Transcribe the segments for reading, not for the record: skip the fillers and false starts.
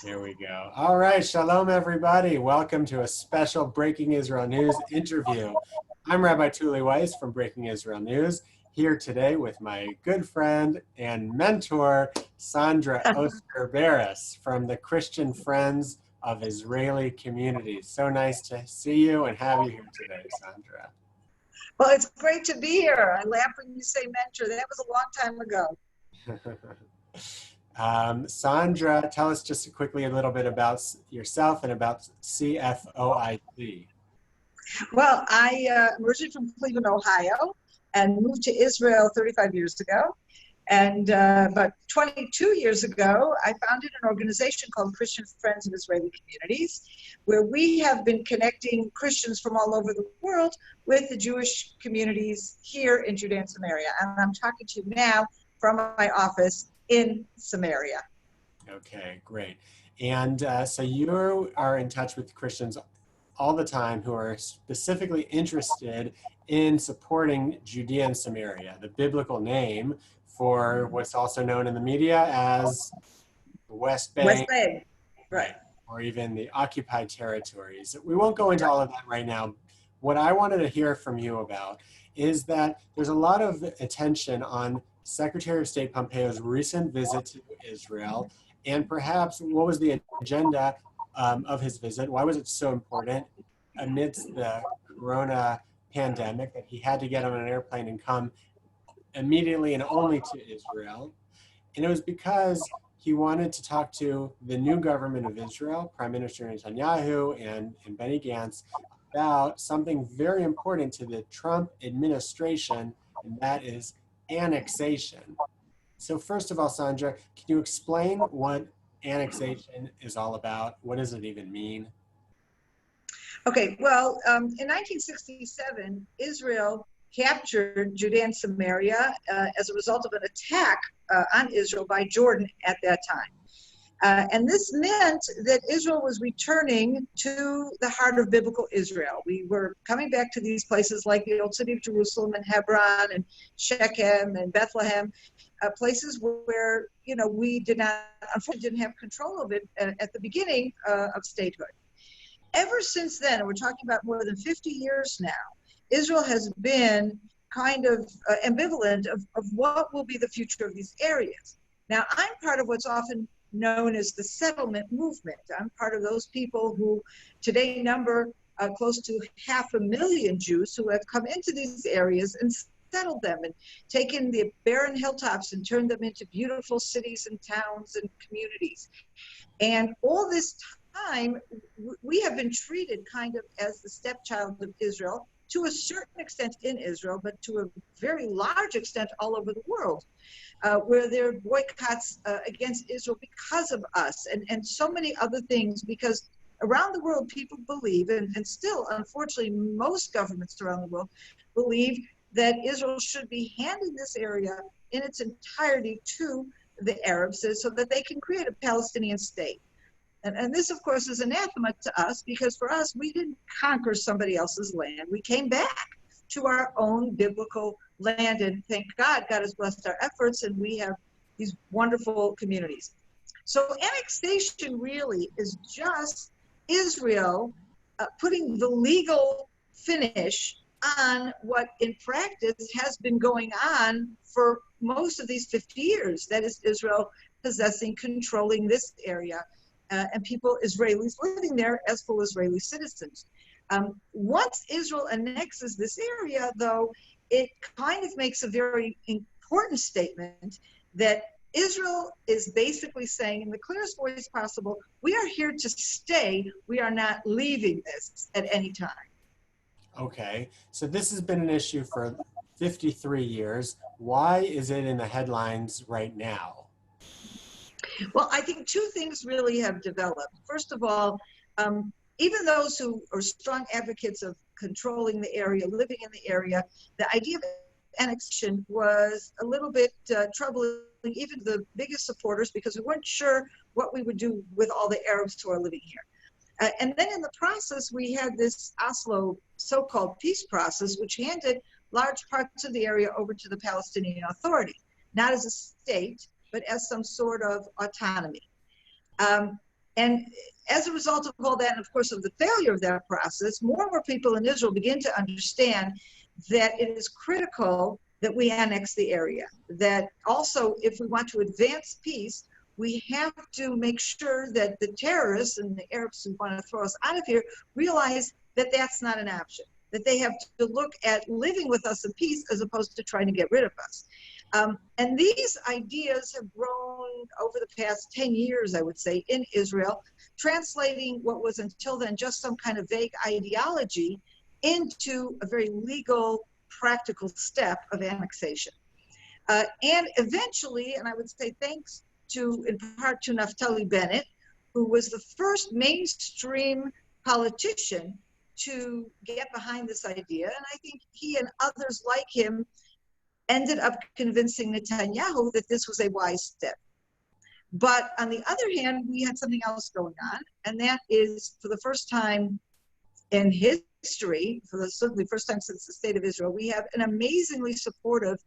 Here we go. All right, shalom everybody. Welcome to a special Breaking Israel News interview. I'm Rabbi Tuly Weisz from Breaking Israel News, here today with my good friend and mentor, Sondra Oster Baras from the Christian Friends of Israeli Communities. So nice to see you and have you here today, Sondra. Well, it's great to be here. I laugh when you say mentor. That was a long time ago. Sondra, tell us just quickly a little bit about yourself and about CFOIC. Well, I'm originally from Cleveland, Ohio, and moved to Israel 35 years ago. And about 22 years ago, I founded an organization called Christian Friends of Israeli Communities, where we have been connecting Christians from all over the world with the Jewish communities here in Judea and Samaria. And I'm talking to you now from my office in Samaria. Okay, great. And so you are in touch with Christians all the time who are specifically interested in supporting Judea and Samaria, the biblical name for what's also known in the media as the West Bank. West Bank, right. Or even the occupied territories. We won't go into all of that right now. What I wanted to hear from you about is that there's a lot of attention on Secretary of State Pompeo's recent visit to Israel, and perhaps what was the agenda of his visit? Why was it so important amidst the corona pandemic that he had to get on an airplane and come immediately and only to Israel? And it was because he wanted to talk to the new government of Israel, Prime Minister Netanyahu and Benny Gantz, about something very important to the Trump administration, and that is annexation. So first of all, Sondra, can you explain what annexation is all about? What does it even mean? Okay, well, in 1967, Israel captured Judea and Samaria as a result of an attack on Israel by Jordan at that time. And this meant that Israel was returning to the heart of biblical Israel. We were coming back to these places like the old city of Jerusalem and Hebron and Shechem and Bethlehem, places where, you know, we unfortunately didn't have control of it at the beginning of statehood. Ever since then, and we're talking about more than 50 years now, Israel has been kind of ambivalent of what will be the future of these areas. Now, I'm part of what's often known as the settlement movement. I'm part of those people who today number close to 500,000 Jews who have come into these areas and settled them and taken the barren hilltops and turned them into beautiful cities and towns and communities. And all this time, we have been treated kind of as the stepchild of Israel, to a certain extent in Israel, but to a very large extent all over the world, where there are boycotts against Israel because of us, and so many other things, because around the world people believe, and still, unfortunately, most governments around the world believe that Israel should be handing this area in its entirety to the Arabs so that they can create a Palestinian state. And this, of course, is anathema to us, because for us, we didn't conquer somebody else's land. We came back to our own biblical land, and thank God, God has blessed our efforts, and we have these wonderful communities. So annexation really is just Israel putting the legal finish on what in practice has been going on for most of these 50 years. That is Israel possessing, controlling this area, and people, Israelis, living there as full Israeli citizens. Once Israel annexes this area, though, it kind of makes a very important statement that Israel is basically saying in the clearest voice possible, we are here to stay, we are not leaving this at any time. Okay, so this has been an issue for 53 years. Why is it in the headlines right now? Well, I think two things really have developed. First of all, even those who are strong advocates of controlling the area, living in the area, the idea of annexation was a little bit troubling, even the biggest supporters, because we weren't sure what we would do with all the Arabs who are living here. And then in the process, we had this Oslo so-called peace process, which handed large parts of the area over to the Palestinian Authority, not as a state, but as some sort of autonomy. And as a result of all that, and of course of the failure of that process, more and more people in Israel begin to understand that it is critical that we annex the area. That also, if we want to advance peace, we have to make sure that the terrorists and the Arabs who want to throw us out of here realize that that's not an option, that they have to look at living with us in peace as opposed to trying to get rid of us. And these ideas have grown over the past 10 years, I would say, in Israel, translating what was until then just some kind of vague ideology into a very legal, practical step of annexation. And eventually, and I would say thanks to, in part to Naftali Bennett, who was the first mainstream politician to get behind this idea, and I think he and others like him ended up convincing Netanyahu that this was a wise step. But on the other hand, we had something else going on, and that is, for the first time in history, certainly first time since the State of Israel, we have an amazingly supportive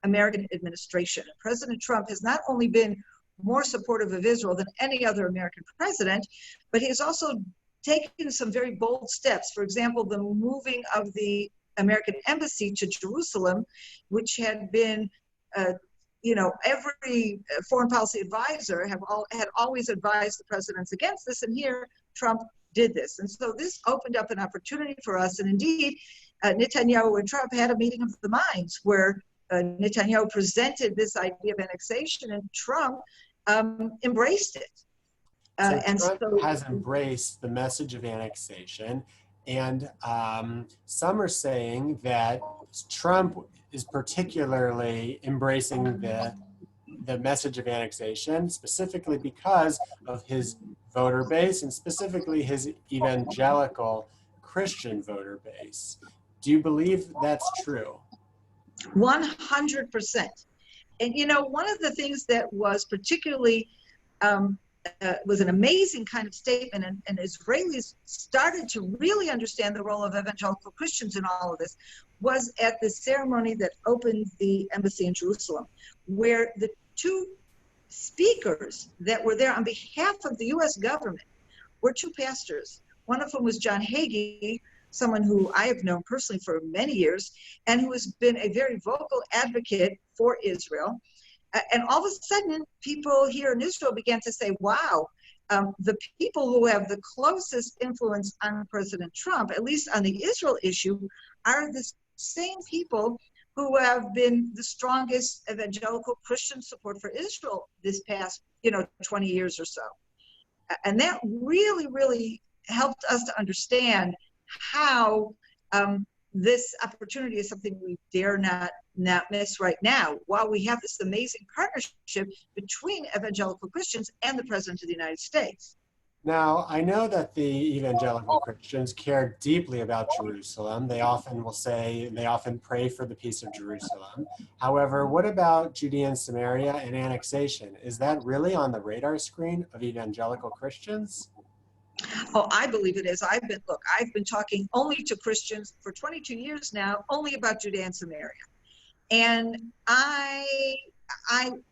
American administration. President Trump has not only been more supportive of Israel than any other American president, but he has also taken some very bold steps. For example, the moving of the American embassy to Jerusalem, which had been, every foreign policy advisor had always advised the presidents against this, and here Trump did this. And so this opened up an opportunity for us. And indeed, Netanyahu and Trump had a meeting of the minds where Netanyahu presented this idea of annexation, and Trump embraced it. So Trump has embraced the message of annexation, and some are saying that Trump is particularly embracing the message of annexation, specifically because of his voter base and specifically his evangelical Christian voter base. Do you believe that's true? 100%. And one of the things that was particularly was an amazing kind of statement, and Israelis started to really understand the role of evangelical Christians in all of this, was at the ceremony that opened the embassy in Jerusalem, where the two speakers that were there on behalf of the U.S. government were two pastors. One of whom was John Hagee, someone who I have known personally for many years, and who has been a very vocal advocate for Israel. And all of a sudden, people here in Israel began to say, wow, the people who have the closest influence on President Trump, at least on the Israel issue, are the same people who have been the strongest evangelical Christian support for Israel this past, 20 years or so. And that really, really helped us to understand how this opportunity is something we dare not miss right now, while we have this amazing partnership between evangelical Christians and the President of the United States. Now, I know that the evangelical Christians care deeply about Jerusalem. They often will say, they often pray for the peace of Jerusalem. However, what about Judea and Samaria and annexation? Is that really on the radar screen of evangelical Christians? Oh, I believe it is. I've been talking only to Christians for 22 years now, only about Judea and Samaria. And I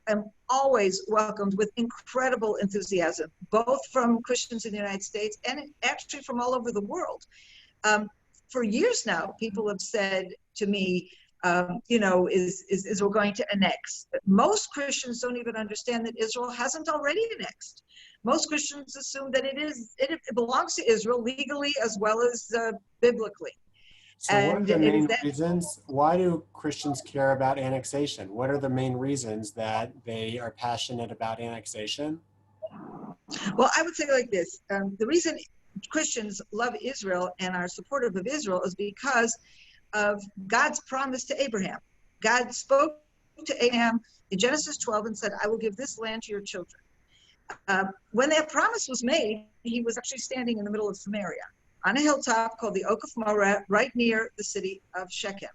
am always welcomed with incredible enthusiasm, both from Christians in the United States and actually from all over the world. For years now, people have said to me, is Israel going to annex? Most Christians don't even understand that Israel hasn't already annexed. Most Christians assume that it belongs to Israel legally as well as biblically. So what are the main reasons? Why do Christians care about annexation? What are the main reasons that they are passionate about annexation? Well, I would say like this. The reason Christians love Israel and are supportive of Israel is because of God's promise to Abraham. God spoke to Abraham in Genesis 12 and said, I will give this land to your children. When that promise was made, he was actually standing in the middle of Samaria on a hilltop called the Oak of Moreh, right near the city of Shechem.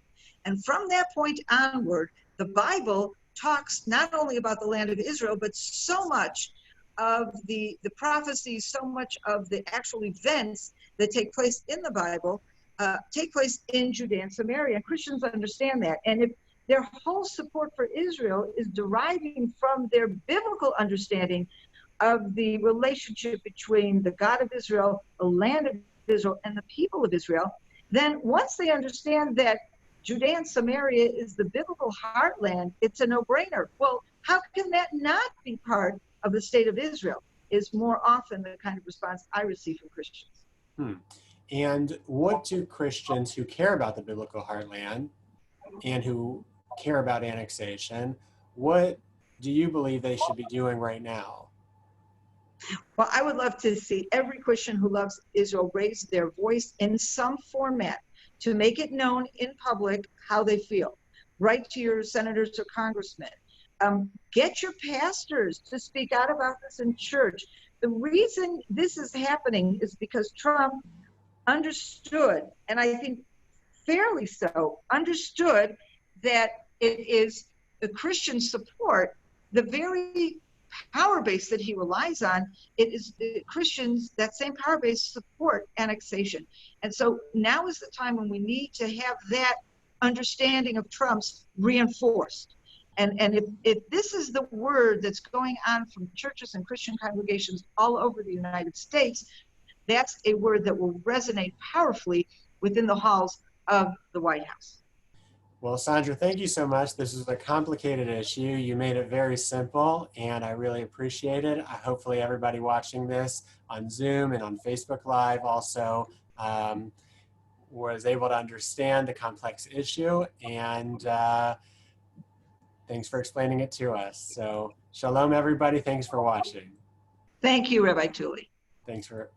And from that point onward, the Bible talks not only about the land of Israel, but so much of the prophecies, so much of the actual events that take place in the Bible take place in Judea and Samaria. And Christians understand that. And if their whole support for Israel is deriving from their biblical understanding of the relationship between the God of Israel, the land of Israel, and the people of Israel, then once they understand that Judea and Samaria is the biblical heartland, it's a no-brainer. Well, how can that not be part of the state of Israel? Is more often the kind of response I receive from Christians. And what do Christians who care about the biblical heartland and who care about annexation, what do you believe they should be doing right now? Well, I would love to see every Christian who loves Israel raise their voice in some format to make it known in public how they feel. Write to your senators or congressmen. Get your pastors to speak out about this in church. The reason this is happening is because Trump understood, and I think fairly so, understood that it is the Christian support, the very power base that he relies on, it is the Christians, that same power base, support annexation. And so now is the time when we need to have that understanding of Trump's reinforced. And if this is the word that's going on from churches and Christian congregations all over the United States, that's a word that will resonate powerfully within the halls of the White House. Well, Sondra, thank you so much. This is a complicated issue. You made it very simple, and I really appreciate it. Hopefully everybody watching this on Zoom and on Facebook Live also was able to understand the complex issue, and thanks for explaining it to us. So shalom, everybody. Thanks for watching. Thank you, Rabbi Tuly. Thanks for